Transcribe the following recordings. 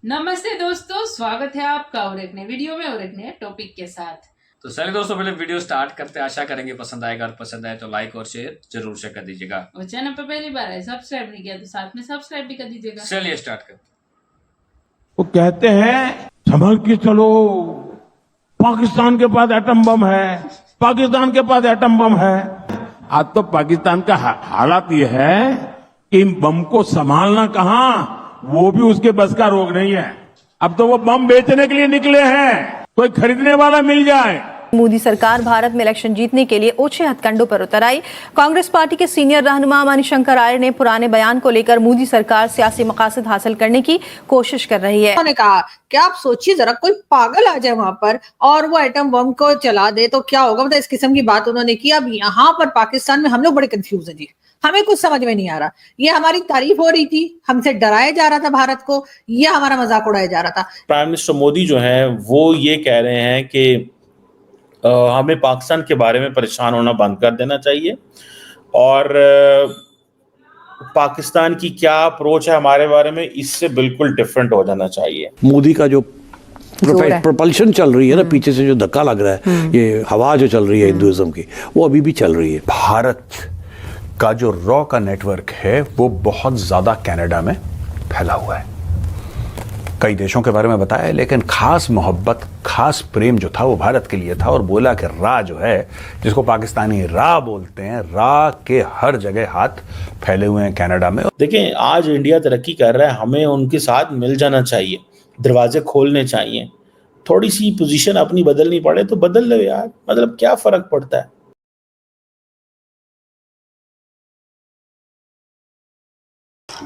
नमस्ते दोस्तों, स्वागत है आपका और एक नए वीडियो में और एक नए टॉपिक के साथ। तो चलिए दोस्तों, पहले वीडियो स्टार्ट करते हैं। आशा करेंगे पसंद आएगा, और पसंद आए तो लाइक और शेयर जरूर से कर दीजिएगा। और चैनल पर पहली बार है, सब्सक्राइब नहीं किया तो साथ में सब्सक्राइब भी कर दीजिएगा। चलिए स्टार्ट करते हैं। वो कहते हैं संभल के चलो, पाकिस्तान के पास एटम बम है, पाकिस्तान के पास एटम बम है। आज तो पाकिस्तान का हालात ये है कि इन बम को संभालना कहां, वो भी उसके बस का रोग नहीं है। अब तो वो बम बेचने के लिए निकले हैं, कोई खरीदने वाला मिल जाए। मोदी सरकार भारत में इलेक्शन जीतने के लिए ओछे हथकंडों पर उतर आई। कांग्रेस पार्टी के सीनियर रहनुमा मणिशंकर आर्य ने पुराने बयान को लेकर मोदी सरकार सियासी मकासद हासिल करने की कोशिश कर रही है। उन्होंने कहा कि आप सोचिए जरा, कोई पागल आ जाए वहां पर और वो एटम बम को चला दे तो क्या होगा। मतलब इस किस्म की बात उन्होंने की। अब यहाँ पर पाकिस्तान में हम लोग बड़े कंफ्यूज हैं जी, हमें कुछ समझ में नहीं आ रहा। ये हमारी तारीफ हो रही थी, हमसे डराया जा रहा था भारत को, ये हमारा मजाक उड़ाया जा रहा था। प्राइम मिनिस्टर मोदी जो हैं वो ये कह रहे हैं कि हमें पाकिस्तान के बारे में परेशान होना बंद कर देना चाहिए, और पाकिस्तान की क्या अप्रोच है हमारे बारे में, इससे बिल्कुल डिफरेंट हो जाना चाहिए। मोदी का जो प्रोपल्शन चल रही है ना, पीछे से जो धक्का लग रहा है, ये हवा जो चल रही है हिंदुइज्म की, वो अभी भी चल रही है। भारत का जो रॉ का नेटवर्क है वो बहुत ज्यादा कनाडा में फैला हुआ है। कई देशों के बारे में बताया, लेकिन खास मोहब्बत, खास प्रेम जो था वो भारत के लिए था। और बोला कि रा जो है, जिसको पाकिस्तानी रा बोलते हैं, रा के हर जगह हाथ फैले हुए हैं कनाडा में। देखें, आज इंडिया तरक्की कर रहा है, हमें उनके साथ मिल जाना चाहिए, दरवाजे खोलने चाहिए। थोड़ी सी पोजीशन अपनी बदलनी पड़े तो बदल लो यार, मतलब क्या फर्क पड़ता है।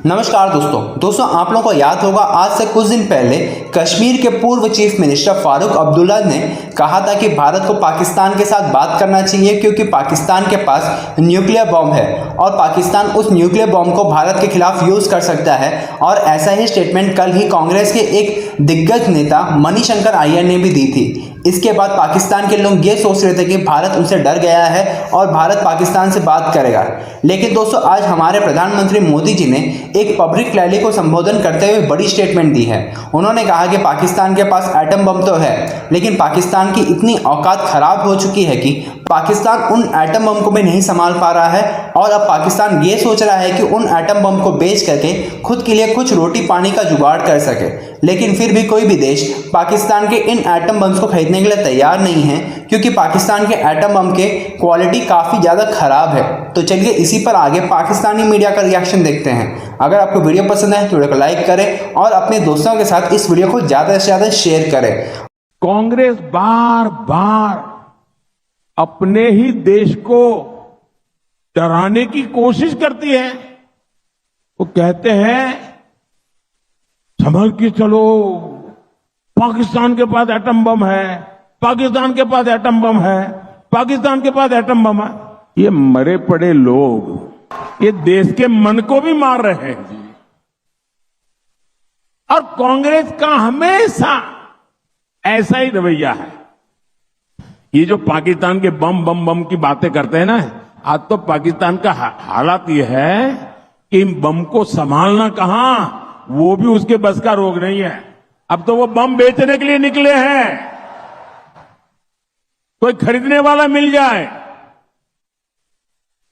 नमस्कार दोस्तों आप लोगों को याद होगा, आज से कुछ दिन पहले कश्मीर के पूर्व चीफ मिनिस्टर फारूक अब्दुल्ला ने कहा था कि भारत को पाकिस्तान के साथ बात करना चाहिए, क्योंकि पाकिस्तान के पास न्यूक्लियर बॉम्ब है और पाकिस्तान उस न्यूक्लियर बॉम्ब को भारत के खिलाफ यूज़ कर सकता है। और ऐसा ही स्टेटमेंट कल ही कांग्रेस के एक दिग्गज नेता मणिशंकर आर्य ने भी दी थी। इसके बाद पाकिस्तान के लोग ये सोच रहे थे कि भारत उनसे डर गया है और भारत पाकिस्तान से बात करेगा। लेकिन दोस्तों, आज हमारे प्रधानमंत्री मोदी जी ने एक पब्लिक रैली को संबोधन करते हुए बड़ी स्टेटमेंट दी है। उन्होंने कहा कि पाकिस्तान के पास एटम बम तो है, लेकिन पाकिस्तान की इतनी औकात खराब हो चुकी है कि पाकिस्तान उन एटम बम को भी नहीं संभाल पा रहा है। और अब पाकिस्तान ये सोच रहा है कि उन एटम बम को बेच करके खुद के लिए कुछ रोटी पानी का जुगाड़ कर सके। लेकिन फिर भी कोई भी देश पाकिस्तान के इन एटम बम्स को खरीदने के लिए तैयार नहीं है, क्योंकि पाकिस्तान के एटम बम के क्वालिटी काफ़ी ज़्यादा खराब है। तो चलिए इसी पर आगे पाकिस्तानी मीडिया का रिएक्शन देखते हैं। अगर आपको वीडियो पसंद है तो वीडियो को लाइक करें और अपने दोस्तों के साथ इस वीडियो को ज़्यादा से ज़्यादा शेयर करें। कांग्रेस बार बार अपने ही देश को डराने की कोशिश करती है। वो कहते हैं संभल के चलो, पाकिस्तान के पास एटम बम है, पाकिस्तान के पास एटम बम है, पाकिस्तान के पास एटम बम है। ये मरे पड़े लोग ये देश के मन को भी मार रहे हैं जी। और कांग्रेस का हमेशा ऐसा ही रवैया है। ये जो पाकिस्तान के बम बम बम की बातें करते हैं ना, आज तो पाकिस्तान का हालात ये है कि इन बम को संभालना कहां, वो भी उसके बस का रोग नहीं है। अब तो वो बम बेचने के लिए निकले हैं, कोई खरीदने वाला मिल जाए।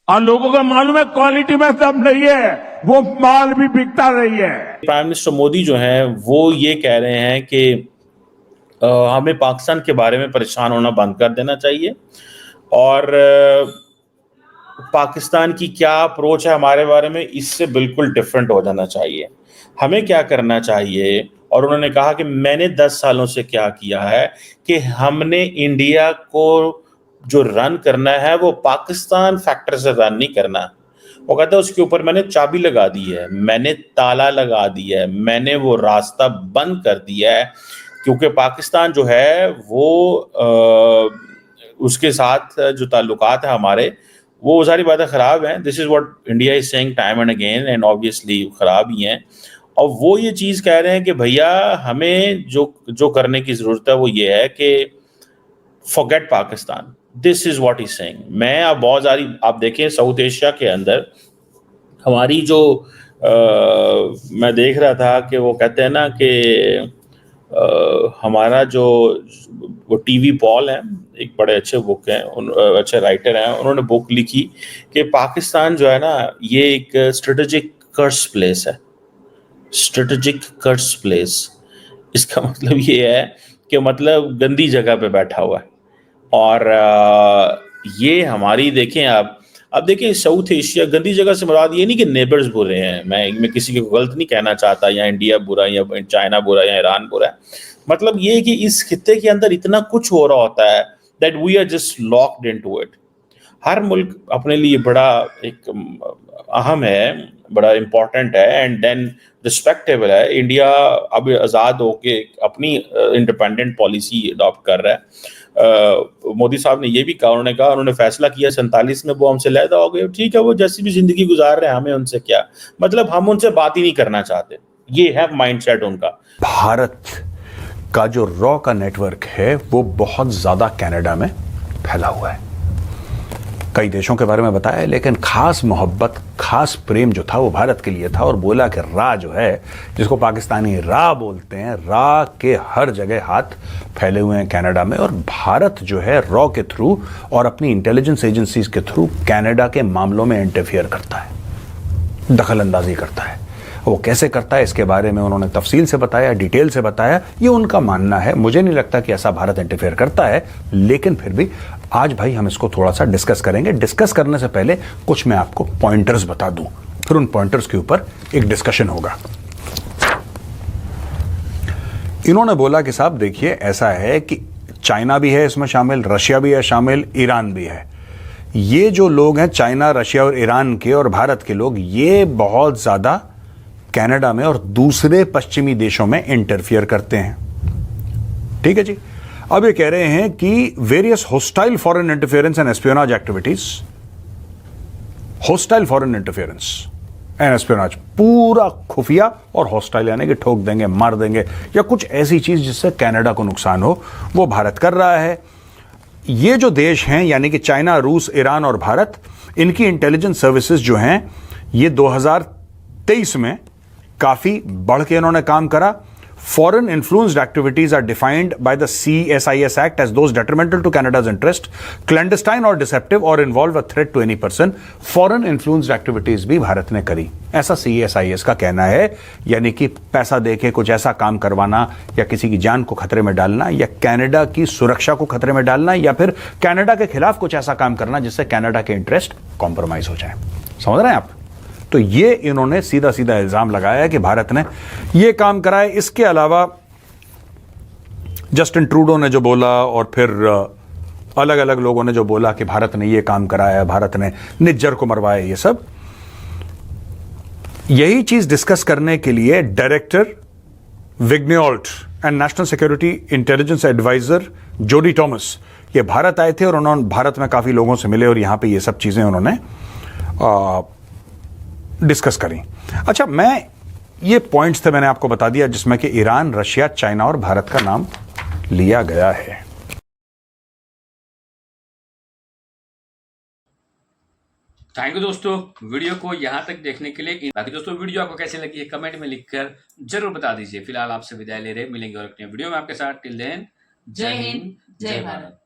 और लोगों को मालूम है क्वालिटी में सब नहीं है, वो माल भी बिकता नहीं है। प्राइम मिनिस्टर मोदी जो हैं वो ये कह रहे हैं कि हमें पाकिस्तान के बारे में परेशान होना बंद कर देना चाहिए, और पाकिस्तान की क्या अप्रोच है हमारे बारे में, इससे बिल्कुल डिफरेंट हो जाना चाहिए। हमें क्या करना चाहिए, और उन्होंने कहा कि मैंने 10 सालों से क्या किया है कि हमने इंडिया को जो रन करना है वो पाकिस्तान फैक्टर से रन नहीं करना। वो कहता है उसके ऊपर मैंने चाबी लगा दी है, मैंने ताला लगा दिया है, मैंने वो रास्ता बंद कर दिया है, क्योंकि पाकिस्तान जो है वो उसके साथ जो ताल्लुकात है हमारे, वो सारी बातें ख़राब हैं। This is what India is saying time and again, and obviously ख़राब ही हैं। और वो ये चीज़ कह रहे हैं कि भैया हमें जो करने की ज़रूरत है वो ये है कि forget Pakistan. This is what is saying. मैं अब बहुत सारी, आप देखें साउथ एशिया के अंदर हमारी जो मैं देख रहा था कि वो कहते हैं ना कि हमारा जो वो टीवी पॉल है, एक बड़े अच्छे बुक हैं, अच्छे राइटर हैं, उन्होंने बुक लिखी कि पाकिस्तान जो है ना ये एक स्ट्रेटेजिक कर्स प्लेस है, स्ट्रेटेजिक कर्स प्लेस। इसका मतलब ये है कि मतलब गंदी जगह पे बैठा हुआ है। और ये हमारी देखें अब देखें साउथ एशिया, गंदी जगह से मुराद ये नहीं कि नेबर्स बुरे हैं, मैं किसी को गलत नहीं कहना चाहता, या इंडिया बुरा है या चाइना बुरा है या ईरान बुरा है, मतलब ये कि इस खित्ते के अंदर इतना कुछ हो रहा होता है that we are just locked into it. हर मुल्क अपने लिए बड़ा एक अहम है, बड़ा इम्पोर्टेंट है एंड देन रिस्पेक्टेबल है। इंडिया अब आज़ाद होके अपनी इंडिपेंडेंट पॉलिसी अडॉप्ट कर रहा है। मोदी साहब ने ये भी कहा, उन्होंने फैसला किया 47 में वो हमसे लहदा हो गए, ठीक है, वो जैसी भी जिंदगी गुजार रहे हैं, हमें उनसे क्या मतलब, हम उनसे बात ही नहीं करना चाहते। ये है माइंडसेट उनका। भारत का जो रॉ का नेटवर्क है वो बहुत ज्यादा कनाडा में फैला हुआ है। कई देशों के बारे में बताया, लेकिन खास मोहब्बत, खास प्रेम जो था वो भारत के लिए था। और बोला कि रा जो है, जिसको पाकिस्तानी रा बोलते हैं, रा के हर जगह हाथ फैले हुए हैं कनाडा में। और भारत जो है रॉ के थ्रू और अपनी इंटेलिजेंस एजेंसीज के थ्रू कनाडा के मामलों में इंटरफियर करता है, दखल अंदाजी करता है। वो कैसे करता है इसके बारे में उन्होंने तफसील से बताया, डिटेल से बताया। ये उनका मानना है, मुझे नहीं लगता कि ऐसा भारत इंटरफेयर करता है, लेकिन फिर भी आज भाई हम इसको थोड़ा सा डिस्कस करेंगे। डिस्कस करने से पहले कुछ मैं आपको पॉइंटर्स बता दूं, फिर उन पॉइंटर्स के ऊपर एक डिस्कशन होगा। इन्होंने बोला कि साहब देखिए ऐसा है कि चाइना भी है इसमें शामिल, रशिया भी है शामिल, ईरान भी है। ये जो लोग हैं चाइना, रशिया और ईरान के और भारत के लोग, ये बहुत ज्यादा कनाडा में और दूसरे पश्चिमी देशों में इंटरफियर करते हैं। ठीक है जी। अब ये कह रहे हैं कि various hostile foreign interference and espionage activities, hostile foreign interference and espionage, पूरा खुफिया और होस्टाइल यानी कि ठोक देंगे, मार देंगे या कुछ ऐसी चीज जिससे कनाडा को नुकसान हो, वो भारत कर रहा है। ये जो देश हैं यानी कि चाइना, रूस, ईरान और भारत, इनकी इंटेलिजेंस सर्विसेज जो हैं ये 2023 में काफी बढ़ के इन्होंने काम करा। Foreign influenced activities are defined by the CSIS Act as those detrimental to Canada's interest, clandestine or deceptive or involve a threat to any person. Foreign influenced activities भी भारत ने करी, ऐसा CSIS का कहना है। यानी कि पैसा देके कुछ ऐसा काम करवाना या किसी की जान को खतरे में डालना या कनाडा की सुरक्षा को खतरे में डालना या फिर कनाडा के खिलाफ कुछ ऐसा काम करना जिससे कनाडा के इंटरेस्ट कॉम्प्रोमाइज हो जाए। समझ रहे हैं आप? तो ये इन्होंने सीधा सीधा इल्जाम लगाया कि भारत ने ये काम करा है। इसके अलावा जस्टिन ट्रूडो ने जो बोला और फिर अलग अलग लोगों ने जो बोला कि भारत ने ये काम कराया, भारत ने निज्जर को मरवाया, ये सब, यही चीज डिस्कस करने के लिए director Vigneault and national security intelligence adviser Jody Thomas ये भारत आए थे और उन्होंने भारत में काफी लोगों से मिले और यहां पे ये सब चीजें उन्होंने डिस्कस करी। अच्छा, मैं ये पॉइंट्स थे मैंने आपको बता दिया जिसमें कि ईरान, रशिया, चाइना और भारत का नाम लिया गया है। थैंक यू दोस्तों वीडियो को यहां तक देखने के लिए। बाकी दोस्तों वीडियो आपको कैसे लगी है कमेंट में लिखकर जरूर बता दीजिए। फिलहाल आपसे विदाई ले रहे, मिलेंगे और अपने वीडियो में आपके साथ। टिल देन, जय हिंद, जय भारत।